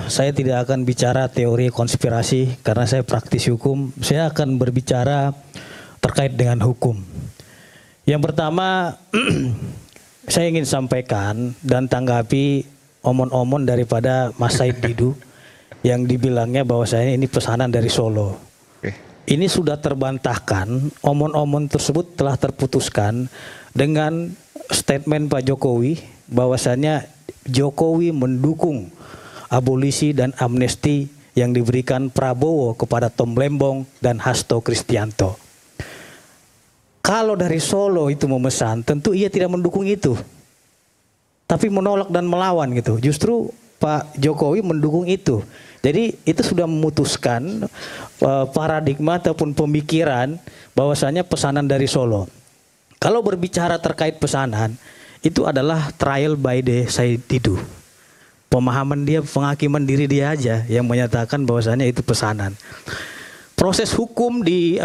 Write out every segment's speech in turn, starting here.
Saya tidak akan bicara teori konspirasi karena saya praktisi hukum. Saya akan berbicara terkait dengan hukum. Yang pertama, saya ingin sampaikan dan tanggapi omon-omon daripada Mas Said Didu yang dibilangnya bahwasanya ini pesanan dari Solo. Ini sudah terbantahkan, omon-omon tersebut telah terputuskan dengan statement Pak Jokowi bahwasanya Jokowi mendukung abolisi dan amnesti yang diberikan Prabowo kepada Tom Lembong dan Hasto Kristianto. Kalau dari Solo itu memesan, tentu ia tidak mendukung itu, tapi menolak dan melawan gitu. Justru Pak Jokowi mendukung itu. Jadi itu sudah memutuskan paradigma ataupun pemikiran bahwasanya pesanan dari Solo. Kalau berbicara terkait pesanan, itu adalah trial by the Said Didu. Pemahaman dia, penghakiman diri dia aja yang menyatakan bahwasanya itu pesanan. Proses hukum di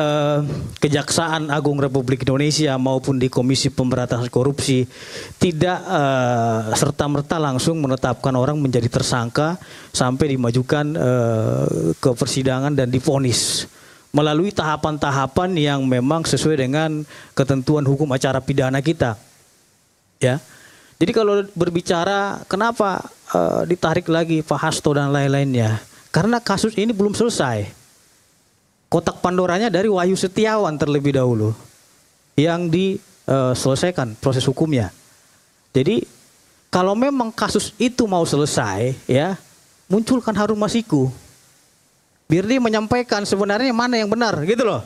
Kejaksaan Agung Republik Indonesia maupun di Komisi Pemberantasan Korupsi tidak serta-merta langsung menetapkan orang menjadi tersangka sampai dimajukan ke persidangan dan divonis melalui tahapan-tahapan yang memang sesuai dengan ketentuan hukum acara pidana kita. Ya. Jadi kalau berbicara kenapa ditarik lagi Pak Hasto dan lain-lainnya, karena kasus ini belum selesai. Kotak Pandoranya dari Wahyu Setiawan terlebih dahulu yang diselesaikan proses hukumnya. Jadi kalau memang kasus itu mau selesai, ya munculkan Harun Masiku. Biar dia menyampaikan sebenarnya mana yang benar, gitu loh.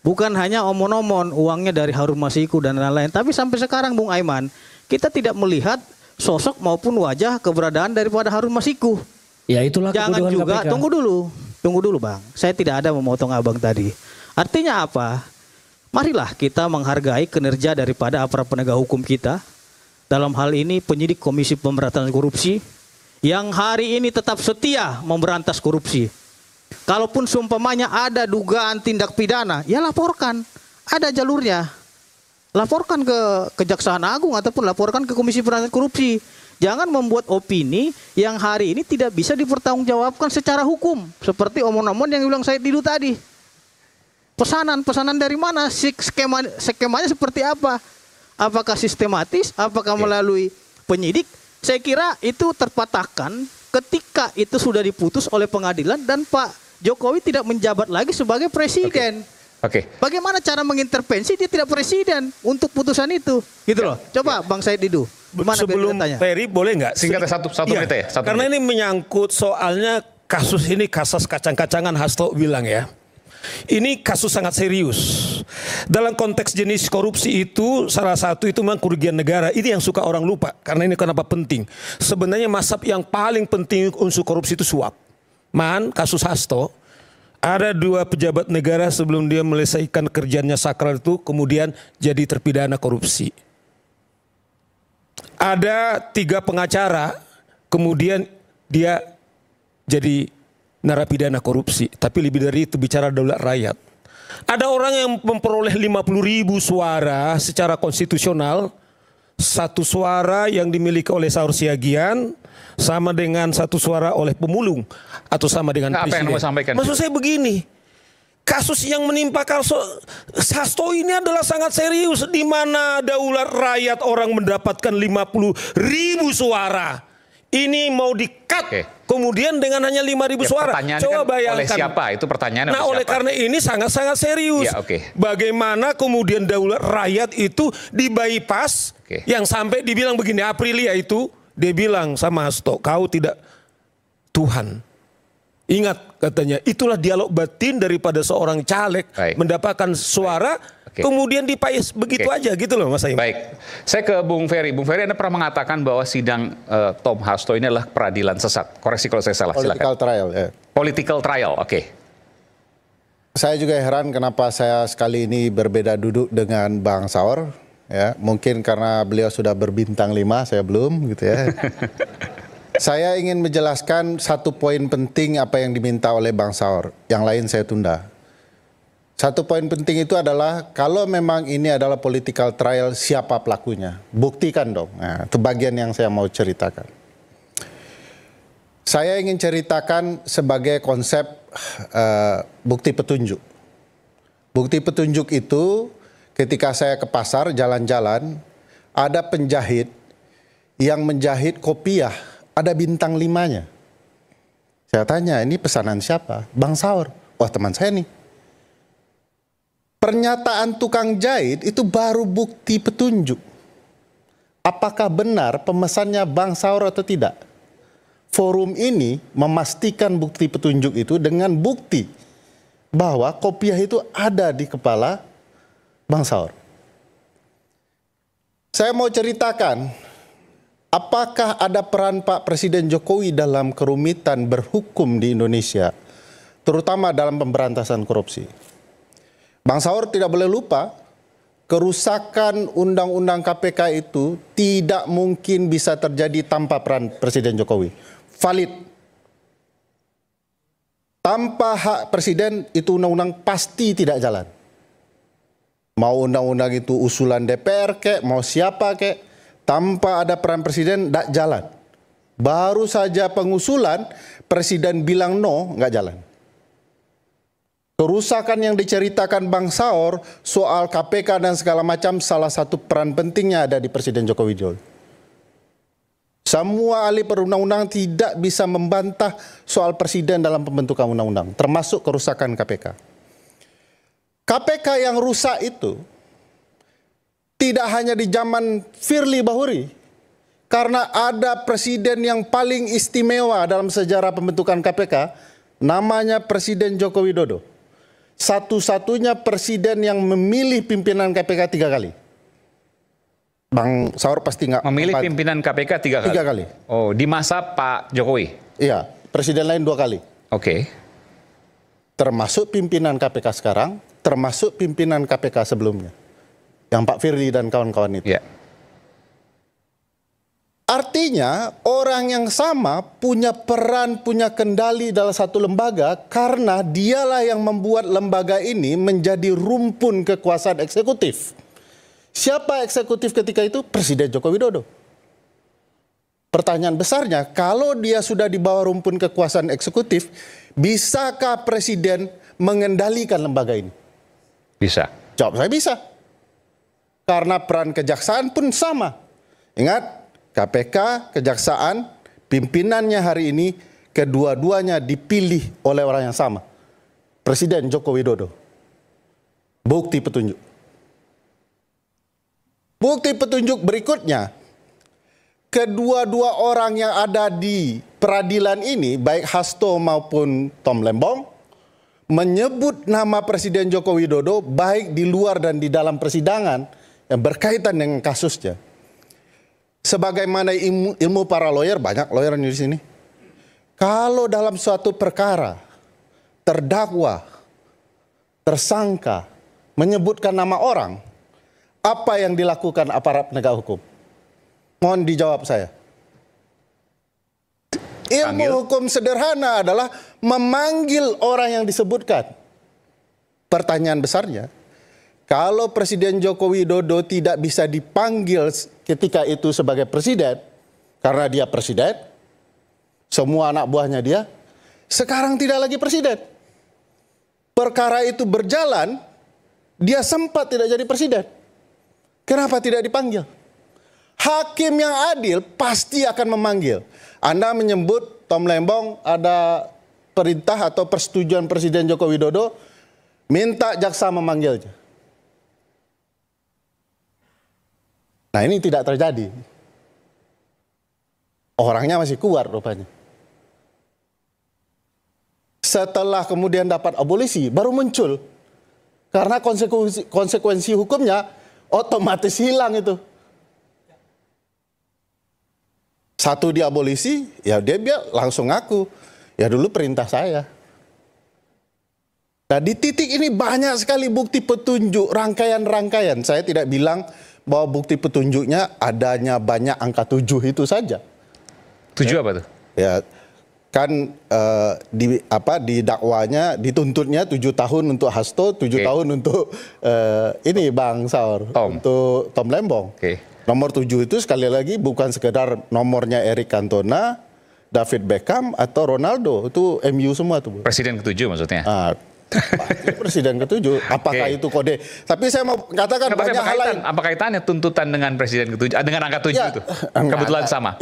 Bukan hanya omon-omon uangnya dari Harun Masiku dan lain-lain. Tapi sampai sekarang Bung Aiman, kita tidak melihat sosok maupun wajah keberadaan daripada Harun Masiku. Ya itulah jangan juga KPK. Tunggu dulu Bang. Saya tidak ada memotong Abang tadi. Artinya apa? Marilah kita menghargai kinerja daripada aparat penegak hukum kita. Dalam hal ini penyidik Komisi Pemberantasan Korupsi yang hari ini tetap setia memberantas korupsi. Kalaupun seumpamanya ada dugaan tindak pidana, ya laporkan. Ada jalurnya. Laporkan ke Kejaksaan Agung ataupun laporkan ke Komisi Pemberantasan Korupsi. Jangan membuat opini yang hari ini tidak bisa dipertanggungjawabkan secara hukum. Seperti omon-omon yang bilang Said Didu tadi. Pesanan dari mana? Skemanya seperti apa? Apakah sistematis? Apakah melalui penyidik? Saya kira itu terpatahkan ketika itu sudah diputus oleh pengadilan dan Pak Jokowi tidak menjabat lagi sebagai presiden. Oke. Bagaimana cara mengintervensi dia tidak presiden untuk putusan itu? Gitu loh. Coba Bang Said Didu. Sebelum Ferry boleh nggak? Singkatnya satu menit ya. Karena ini menyangkut soalnya kasus ini kasus kacang-kacangan Hasto bilang ya. Ini kasus sangat serius. Dalam konteks jenis korupsi itu salah satu itu memang kerugian negara. Ini yang suka orang lupa karena ini kenapa penting. Sebenarnya mazhab yang paling penting unsur korupsi itu suap. Kasus Hasto ada 2 pejabat negara sebelum dia menyelesaikan kerjanya sakral itu kemudian jadi terpidana korupsi. Ada 3 pengacara, kemudian dia jadi narapidana korupsi. Tapi lebih dari itu bicara daulat rakyat. Ada orang yang memperoleh 50.000 suara secara konstitusional. 1 suara yang dimiliki oleh Saur Siagian sama dengan 1 suara oleh pemulung. Atau sama dengan presiden. Apa yang mau sampaikan? Maksud saya begini. Kasus yang menimpa Hasto ini adalah sangat serius, di mana daulat rakyat orang mendapatkan 50.000 suara. Ini mau di-cut kemudian dengan hanya 5.000 suara. Coba bayangkan. Oleh siapa? Itu pertanyaannya. Nah, oleh karena ini sangat-sangat serius. Ya, bagaimana kemudian daulat rakyat itu di-bypass yang sampai dibilang begini, Aprilia itu dia bilang sama Hasto, kau tidak Tuhan. Ingat katanya, itulah dialog batin daripada seorang caleg mendapatkan suara, kemudian dipais begitu aja gitu loh Mas Aim. Baik, saya ke Bung Ferry. Bung Ferry, Anda pernah mengatakan bahwa sidang Tom Hasto ini adalah peradilan sesat. Koreksi kalau saya salah, silakan. Political trial, ya. Political trial, oke. Saya juga heran kenapa saya sekali ini berbeda duduk dengan Bang Saur. Ya, mungkin karena beliau sudah berbintang 5, saya belum gitu ya. Saya ingin menjelaskan 1 poin penting apa yang diminta oleh Bang Saur. Yang lain saya tunda. 1 poin penting itu adalah kalau memang ini adalah political trial, siapa pelakunya? Buktikan dong. Nah, itu bagian yang saya mau ceritakan. Saya ingin ceritakan sebagai konsep bukti petunjuk. Bukti petunjuk itu ketika saya ke pasar jalan-jalan, ada penjahit yang menjahit kopiah, ada bintang 5-nya. Saya tanya, ini pesanan siapa? Bang Saur. Wah, teman saya nih. Pernyataan tukang jahit itu baru bukti petunjuk. Apakah benar pemesannya Bang Saur atau tidak? Forum ini memastikan bukti petunjuk itu dengan bukti bahwa kopiah itu ada di kepala Bang Saur. Saya mau ceritakan, apakah ada peran Pak Presiden Jokowi dalam kerumitan berhukum di Indonesia, terutama dalam pemberantasan korupsi. Bang Saur tidak boleh lupa, kerusakan Undang-Undang KPK itu tidak mungkin bisa terjadi tanpa peran Presiden Jokowi. Valid. Tanpa hak presiden itu undang-undang pasti tidak jalan. Mau undang-undang itu usulan DPR kek, mau siapa kek, tanpa ada peran presiden tidak jalan. Baru saja pengusulan, presiden bilang no, nggak jalan. Kerusakan yang diceritakan Bang Saur soal KPK dan segala macam, salah satu peran pentingnya ada di Presiden Joko Widodo. Semua ahli perundang-undang tidak bisa membantah soal presiden dalam pembentukan undang-undang, termasuk kerusakan KPK. KPK yang rusak itu tidak hanya di zaman Firly Bahuri, karena ada presiden yang paling istimewa dalam sejarah pembentukan KPK, namanya Presiden Joko Widodo. Satu-satunya presiden yang memilih pimpinan KPK 3 kali. Bang Saur pasti nggak Memilih pimpinan KPK 3 kali? 3 kali. Oh, di masa Pak Jokowi? Iya, presiden lain 2 kali. Oke. Termasuk pimpinan KPK sekarang, termasuk pimpinan KPK sebelumnya. Yang Pak Firly dan kawan-kawan itu. Ya. Artinya orang yang sama punya peran, punya kendali dalam satu lembaga karena dialah yang membuat lembaga ini menjadi rumpun kekuasaan eksekutif. Siapa eksekutif ketika itu? Presiden Joko Widodo. Pertanyaan besarnya, kalau dia sudah di bawah rumpun kekuasaan eksekutif, bisakah presiden mengendalikan lembaga ini? Bisa. Jawab saya bisa. Karena peran kejaksaan pun sama. Ingat, KPK, kejaksaan, pimpinannya hari ini, kedua-duanya dipilih oleh orang yang sama. Presiden Joko Widodo. Bukti petunjuk. Bukti petunjuk berikutnya, kedua-dua orang yang ada di peradilan ini, baik Hasto maupun Tom Lembong, menyebut nama Presiden Joko Widodo baik di luar dan di dalam persidangan yang berkaitan dengan kasusnya. Sebagaimana ilmu para lawyer, banyak lawyer di sini. Kalau dalam suatu perkara, terdakwa, tersangka, menyebutkan nama orang, apa yang dilakukan aparat penegak hukum? Mohon dijawab saya. Ilmu hukum sederhana adalah memanggil orang yang disebutkan. Pertanyaan besarnya, kalau Presiden Joko Widodo tidak bisa dipanggil ketika itu sebagai presiden, karena dia presiden, semua anak buahnya dia, sekarang tidak lagi presiden. Perkara itu berjalan, dia sempat tidak jadi presiden. Kenapa tidak dipanggil? Hakim yang adil pasti akan memanggil. Anda menyebut Tom Lembong ada perintah atau persetujuan Presiden Joko Widodo, minta jaksa memanggilnya. Nah, ini tidak terjadi. Orangnya masih kuat rupanya. Setelah kemudian dapat abolisi, baru muncul. Karena konsekuensi hukumnya otomatis hilang itu. Satu diabolisi, ya dia langsung ngaku. Ya dulu perintah saya. Nah di titik ini banyak sekali bukti petunjuk, rangkaian-rangkaian. Saya tidak bilang bahwa bukti petunjuknya adanya banyak angka 7 itu saja. 7 apa tuh? Ya kan di dakwanya dituntutnya 7 tahun untuk Hasto, 7 tahun untuk ini Bang Saur, untuk Tom Lembong. Nomor 7 itu sekali lagi bukan sekedar nomornya Erick Cantona, David Beckham atau Ronaldo, itu MU semua tuh. Presiden ke-7 maksudnya. Presiden ke-7, apakah itu kode? Tapi saya mau katakan banyak hal lain. Apa kaitannya tuntutan dengan Presiden ke-7, dengan angka 7 itu? Kebetulan sama.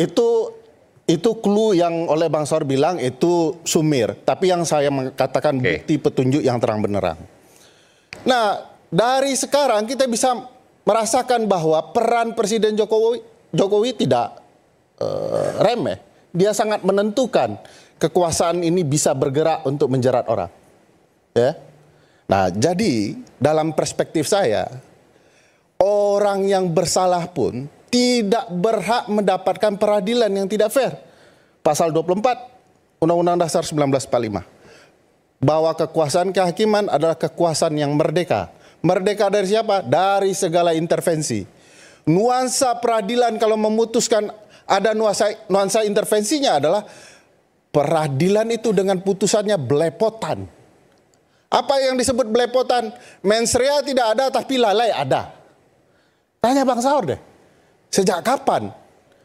Itu clue yang oleh Bang Saur bilang itu sumir. Tapi yang saya katakan bukti petunjuk yang terang benderang. Nah, dari sekarang kita bisa merasakan bahwa peran Presiden Jokowi tidak remeh. Dia sangat menentukan kekuasaan ini bisa bergerak untuk menjerat orang. Ya. Nah, jadi dalam perspektif saya, orang yang bersalah pun tidak berhak mendapatkan peradilan yang tidak fair. Pasal 24 Undang-Undang Dasar 1945. Bahwa kekuasaan kehakiman adalah kekuasaan yang merdeka. Merdeka dari siapa? Dari segala intervensi. Nuansa peradilan kalau memutuskan ada nuansa intervensinya adalah peradilan itu dengan putusannya belepotan. Apa yang disebut belepotan? Mens rea tidak ada tapi lalai ada. Tanya Bang Saur deh. Sejak kapan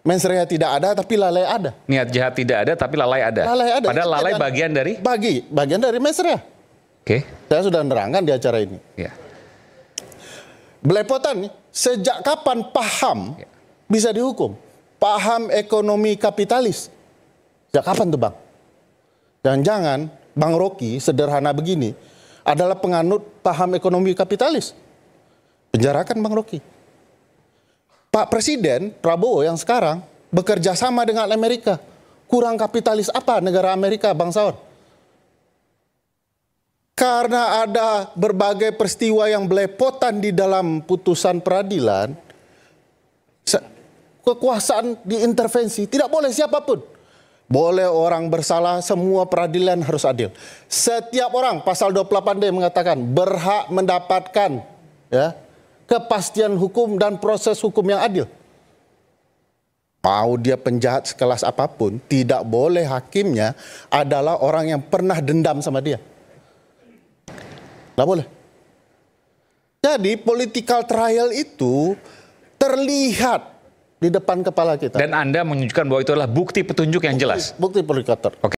mens rea tidak ada tapi lalai ada? Niat jahat tidak ada tapi lalai ada. Lalai ada. Padahal lalai bagian dari? Bagian dari mens rea. Oke. Saya sudah menerangkan di acara ini. Ya. Belepotan, sejak kapan paham bisa dihukum? Paham ekonomi kapitalis. Sejak kapan tuh Bang? Jangan-jangan Bang Rocky sederhana begini adalah penganut paham ekonomi kapitalis. Penjarakan Bang Rocky. Pak Presiden Prabowo yang sekarang bekerja sama dengan Amerika. Kurang kapitalis apa negara Amerika Bang Saur? Karena ada berbagai peristiwa yang belepotan di dalam putusan peradilan, kekuasaan diintervensi, tidak boleh siapapun. Boleh orang bersalah, semua peradilan harus adil. Setiap orang, pasal 28D mengatakan, berhak mendapatkan kepastian hukum dan proses hukum yang adil. Mau dia penjahat sekelas apapun, tidak boleh hakimnya adalah orang yang pernah dendam sama dia. Tidak boleh. Jadi political trial itu terlihat di depan kepala kita. Dan Anda menunjukkan bahwa itu adalah bukti petunjuk yang jelas. Bukti polikator.